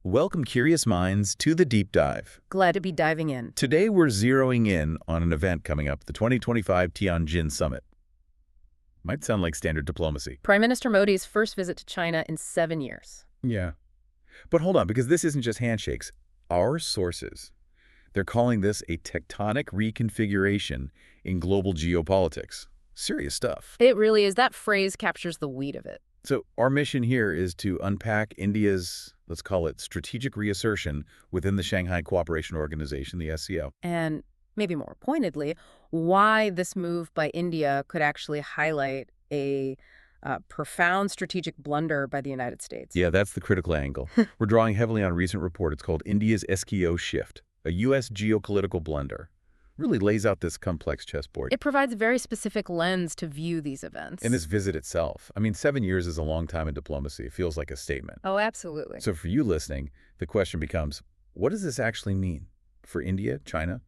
Welcome, curious minds, to the deep dive. Glad to be diving in. Today we're zeroing in on an event coming up, the 2025 Tianjin Summit. Might sound like standard diplomacy. Prime Minister Modi's first visit to China in 7 years. Yeah. But hold on, because this isn't just handshakes. Our sources, they're calling this a tectonic reconfiguration in global geopolitics. Serious stuff. It really is. That phrase captures the wheat of it. So our mission here is to unpack India's, let's call it, strategic reassertion within the Shanghai Cooperation Organization, the SCO. And maybe more pointedly, why this move by India could actually highlight a profound strategic blunder by the United States. Yeah, that's the critical angle. We're drawing heavily on a recent report. It's called India's SCO Shift, a U.S. geopolitical blunder. Really lays out this complex chessboard. It provides a very specific lens to view these events. And this visit itself. I mean, 7 years is a long time in diplomacy. It feels like a statement. Oh, absolutely. So for you listening, the question becomes, what does this actually mean for India, China,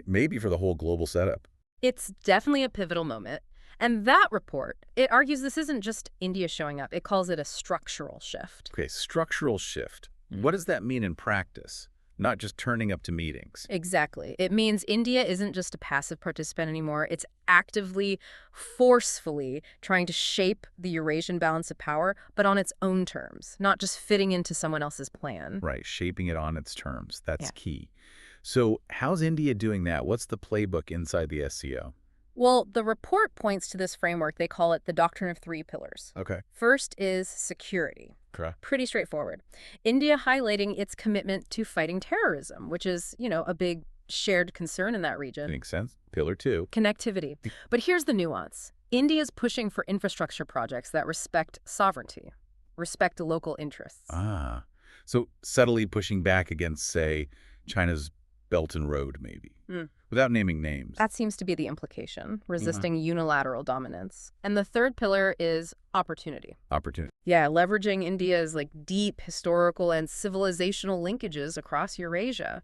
maybe for the whole global setup? It's definitely a pivotal moment. And that report, it argues this isn't just India showing up. It calls it a structural shift. Okay, structural shift. What does that mean in practice? Not just turning up to meetings. Exactly. It means India isn't just a passive participant anymore. It's actively, forcefully trying to shape the Eurasian balance of power, but on its own terms, not just fitting into someone else's plan. Right, shaping it on its terms. That's key. So how's India doing that? What's the playbook inside the SCO? Well, the report points to this framework. They call it the Doctrine of Three Pillars. Okay. First is security. Correct. Pretty straightforward. India highlighting its commitment to fighting terrorism, which is, a big shared concern in that region. Makes sense. Pillar 2. Connectivity. But here's the nuance. India's pushing for infrastructure projects that respect sovereignty, respect local interests. Ah. So subtly pushing back against, say, China's Belt and Road, maybe. Without naming names. That seems to be the implication, resisting unilateral dominance. And the third pillar is opportunity. Opportunity. Yeah, leveraging India's deep historical and civilizational linkages across Eurasia,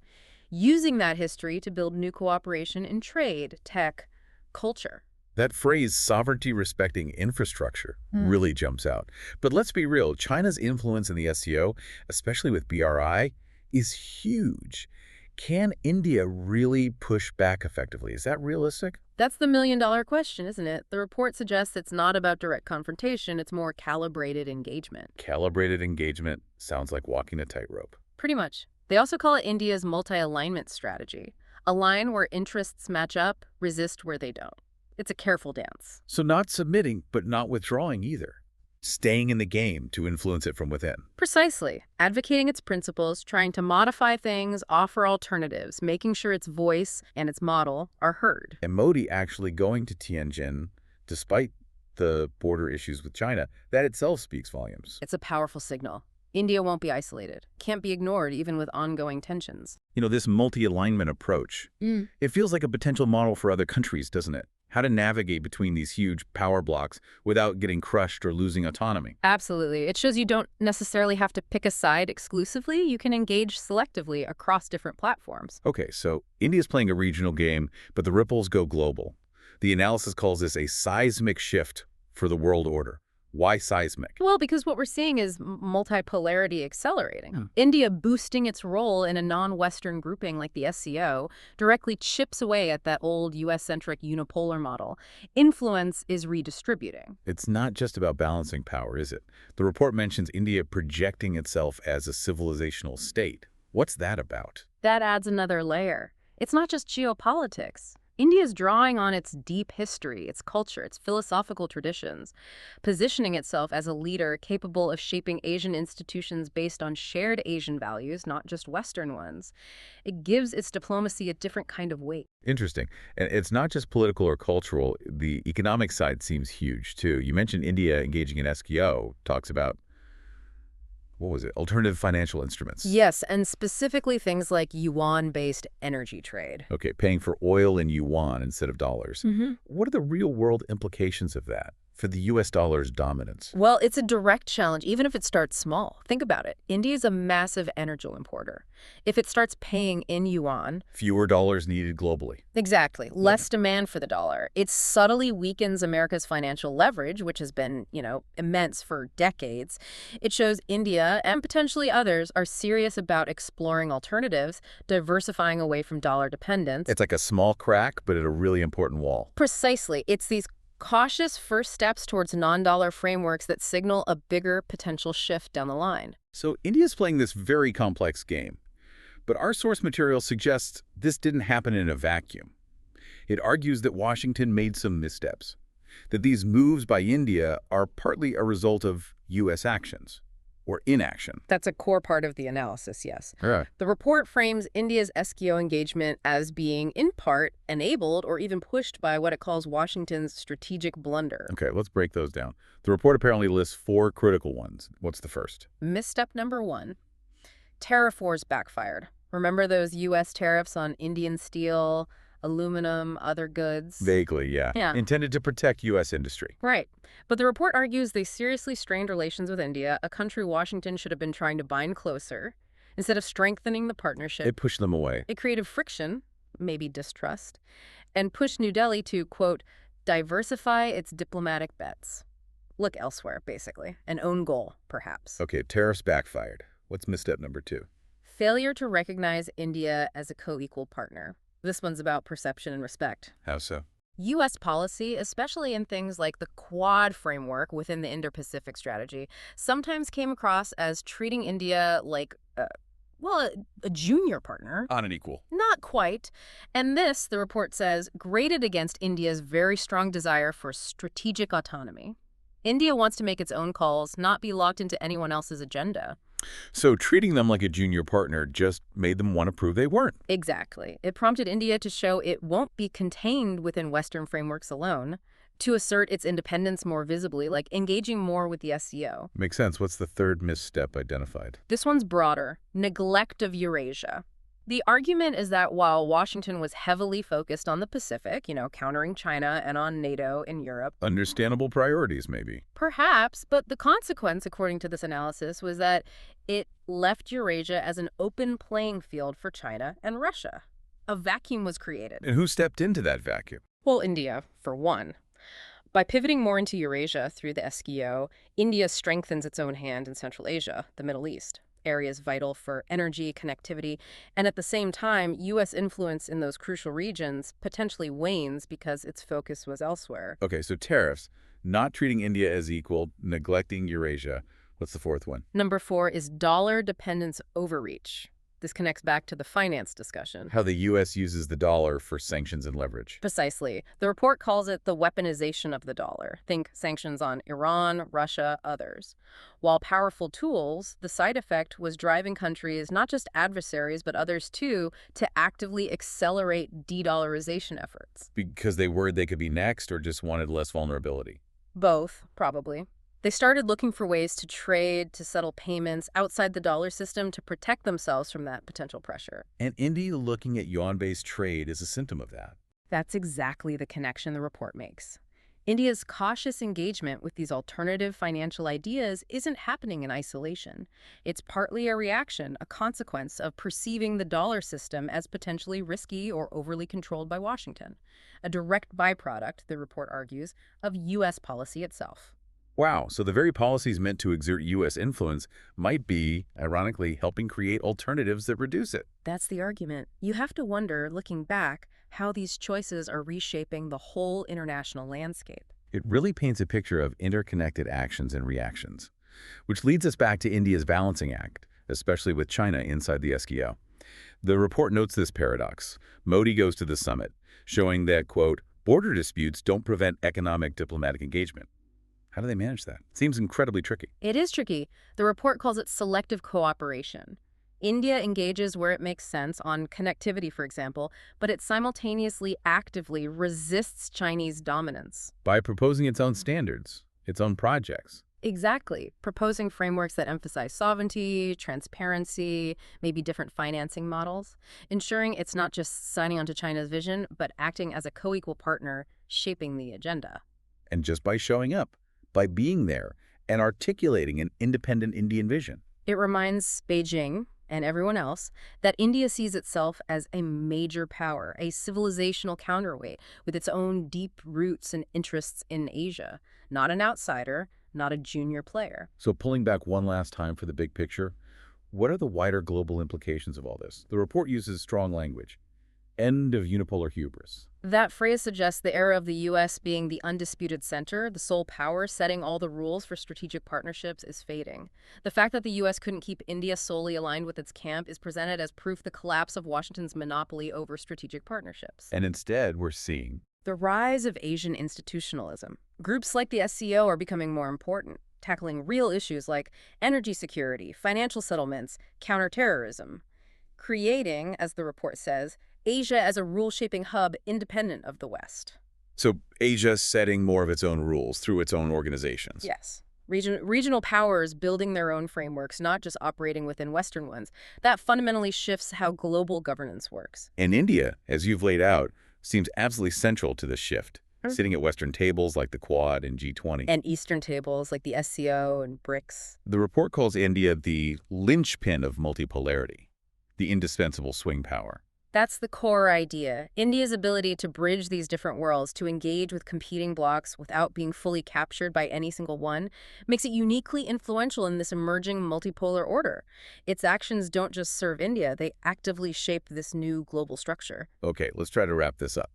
using that history to build new cooperation in trade, tech, culture. That phrase, sovereignty-respecting infrastructure, really jumps out. But let's be real, China's influence in the SCO, especially with BRI, is huge. Can India really push back effectively? Is that realistic? That's the million-dollar question, isn't it? The report suggests it's not about direct confrontation, it's more calibrated engagement. Calibrated engagement sounds like walking a tightrope. Pretty much. They also call it India's multi-alignment strategy. Align where interests match up, resist where they don't. It's a careful dance. So not submitting, but not withdrawing either. Staying in the game to influence it from within. Precisely. Advocating its principles, trying to modify things, offer alternatives, making sure its voice and its model are heard. And Modi actually going to Tianjin, despite the border issues with China, that itself speaks volumes. It's a powerful signal. India won't be isolated. Can't be ignored even with ongoing tensions. This multi-alignment approach, it feels like a potential model for other countries, doesn't it? How to navigate between these huge power blocks without getting crushed or losing autonomy. Absolutely. It shows you don't necessarily have to pick a side exclusively. You can engage selectively across different platforms. Okay, so India's playing a regional game, but the ripples go global. The analysis calls this a seismic shift for the world order. Why seismic? Well, because what we're seeing is multipolarity accelerating. India boosting its role in a non-Western grouping like the SCO directly chips away at that old U.S.-centric unipolar model. Influence is redistributing. It's not just about balancing power, is it? The report mentions India projecting itself as a civilizational state. What's that about? That adds another layer. It's not just geopolitics. India's drawing on its deep history, its culture, its philosophical traditions, positioning itself as a leader capable of shaping Asian institutions based on shared Asian values, not just Western ones. It gives its diplomacy a different kind of weight. Interesting. And it's not just political or cultural. The economic side seems huge, too. You mentioned India engaging in SCO, talks about alternative financial instruments. Yes, and specifically things like yuan-based energy trade. Okay, paying for oil in yuan instead of dollars. What are the real-world implications of that? for the U.S. dollar's dominance? Well, it's a direct challenge, even if it starts small. Think about it. India is a massive energy importer. If it starts paying in yuan, Fewer dollars needed globally. exactly, less demand for the dollar. It subtly weakens America's financial leverage, which has been, immense for decades. It shows India and potentially others are serious about exploring alternatives, diversifying away from dollar dependence. It's like a small crack, but at a really important wall. Precisely. It's these cautious first steps towards non-dollar frameworks that signal a bigger potential shift down the line. So India's playing this very complex game. But our source material suggests this didn't happen in a vacuum. It argues that Washington made some missteps, that these moves by India are partly a result of U.S. actions or inaction. That's a core part of the analysis, yes. Right. The report frames India's SCO engagement as being, in part, enabled or even pushed by what it calls Washington's strategic blunder. Okay, let's break those down. The report apparently lists 4 critical ones. What's the first? Misstep number 1. Tariff wars backfired. Remember those U.S. tariffs on Indian steel, aluminum, other goods? Vaguely, yeah. Intended to protect U.S. industry. Right. But the report argues they seriously strained relations with India, a country Washington should have been trying to bind closer. Instead of strengthening the partnership, It pushed them away. it created friction, maybe distrust, and pushed New Delhi to, quote, diversify its diplomatic bets. Look elsewhere, basically. An own goal, perhaps. Okay, tariffs backfired. What's misstep number 2? Failure to recognize India as a co-equal partner. This one's about perception and respect. How so? U.S. policy, especially in things like the Quad framework within the Indo-Pacific strategy, sometimes came across as treating India like, a junior partner. On an equal. Not quite. And this, the report says, grated against India's very strong desire for strategic autonomy. India wants to make its own calls, not be locked into anyone else's agenda. So treating them like a junior partner just made them want to prove they weren't. Exactly. It prompted India to show it won't be contained within Western frameworks alone, to assert its independence more visibly, like engaging more with the SCO. Makes sense. What's the third misstep identified? This one's broader: neglect of Eurasia. The argument is that while Washington was heavily focused on the Pacific, countering China, and on NATO in Europe, Understandable priorities, maybe. perhaps, but the consequence, according to this analysis, was that it left Eurasia as an open playing field for China and Russia. A vacuum was created. And who stepped into that vacuum? Well, India, for one. By pivoting more into Eurasia through the SCO, India strengthens its own hand in Central Asia, the Middle East, areas vital for energy, connectivity, and at the same time, U.S. influence in those crucial regions potentially wanes because its focus was elsewhere. Okay, so tariffs, not treating India as equal, neglecting Eurasia. What's the fourth one? Number 4 is dollar dependence overreach. This connects back to the finance discussion. How the U.S. uses the dollar for sanctions and leverage. Precisely. The report calls it the weaponization of the dollar. Think sanctions on Iran, Russia, others. While powerful tools, the side effect was driving countries, not just adversaries, but others too, to actively accelerate de-dollarization efforts. Because they worried they could be next or just wanted less vulnerability. Both, probably. They started looking for ways to trade, to settle payments outside the dollar system to protect themselves from that potential pressure. And India looking at yuan-based trade is a symptom of that. That's exactly the connection the report makes. India's cautious engagement with these alternative financial ideas isn't happening in isolation. It's partly a reaction, a consequence of perceiving the dollar system as potentially risky or overly controlled by Washington. A direct byproduct, the report argues, of U.S. policy itself. Wow, so the very policies meant to exert U.S. influence might be, ironically, helping create alternatives that reduce it. That's the argument. You have to wonder, looking back, how these choices are reshaping the whole international landscape. It really paints a picture of interconnected actions and reactions, which leads us back to India's balancing act, especially with China inside the SCO. The report notes this paradox. Modi goes to the summit, showing that, quote, border disputes don't prevent economic diplomatic engagement. How do they manage that? Seems incredibly tricky. It is tricky. The report calls it selective cooperation. India engages where it makes sense on connectivity, for example, but it simultaneously actively resists Chinese dominance. By proposing its own standards, its own projects. Exactly. Proposing frameworks that emphasize sovereignty, transparency, maybe different financing models, ensuring it's not just signing on to China's vision, but acting as a co-equal partner, shaping the agenda. And just by showing up, by being there, and articulating an independent Indian vision. It reminds Beijing and everyone else that India sees itself as a major power, a civilizational counterweight with its own deep roots and interests in Asia. Not an outsider, not a junior player. So pulling back one last time for the big picture, what are the wider global implications of all this? The report uses strong language. End of unipolar hubris. That phrase suggests the era of the U.S. being the undisputed center, the sole power setting all the rules for strategic partnerships, is fading. The fact that the U.S. couldn't keep India solely aligned with its camp is presented as proof the collapse of Washington's monopoly over strategic partnerships. And instead, we're seeing The rise of Asian institutionalism. Groups like the SCO are becoming more important, tackling real issues like energy security, financial settlements, counterterrorism, creating, as the report says, Asia as a rule-shaping hub independent of the West. So Asia setting more of its own rules through its own organizations. Yes. Regional powers building their own frameworks, not just operating within Western ones. That fundamentally shifts how global governance works. And India, as you've laid out, seems absolutely central to this shift, sitting at Western tables like the Quad and G20. And Eastern tables like the SCO and BRICS. The report calls India the linchpin of multipolarity, the indispensable swing power. That's the core idea. India's ability to bridge these different worlds, to engage with competing blocs without being fully captured by any single one, makes it uniquely influential in this emerging multipolar order. Its actions don't just serve India, they actively shape this new global structure. Okay, let's try to wrap this up.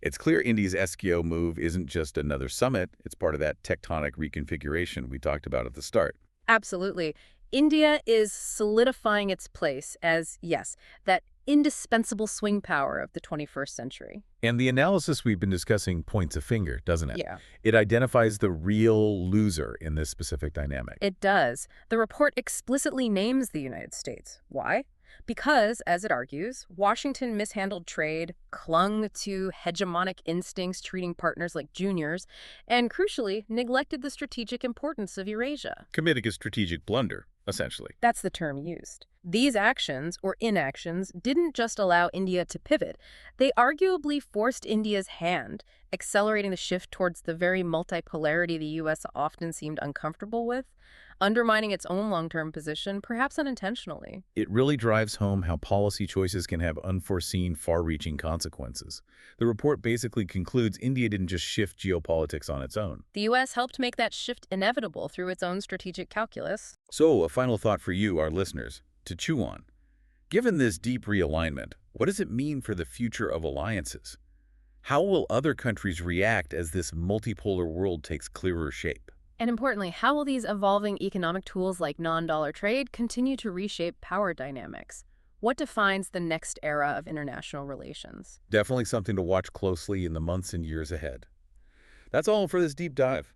It's clear India's SCO move isn't just another summit, it's part of that tectonic reconfiguration we talked about at the start. Absolutely. India is solidifying its place as, yes, that indispensable swing power of the 21st century. And the analysis we've been discussing points a finger, doesn't it? Yeah. It identifies the real loser in this specific dynamic. It does. The report explicitly names the United States. Why? Because, as it argues, Washington mishandled trade, clung to hegemonic instincts treating partners like juniors, and crucially, neglected the strategic importance of Eurasia. Committing a strategic blunder, essentially. That's the term used. These actions, or inactions, didn't just allow India to pivot. They arguably forced India's hand, accelerating the shift towards the very multipolarity the U.S. often seemed uncomfortable with, undermining its own long-term position, perhaps unintentionally. It really drives home how policy choices can have unforeseen, far-reaching consequences. The report basically concludes India didn't just shift geopolitics on its own. The U.S. helped make that shift inevitable through its own strategic calculus. So, a final thought for you, our listeners, to chew on. Given this deep realignment, what does it mean for the future of alliances? How will other countries react as this multipolar world takes clearer shape? And importantly, how will these evolving economic tools like non-dollar trade continue to reshape power dynamics? What defines the next era of international relations? Definitely something to watch closely in the months and years ahead. That's all for this deep dive.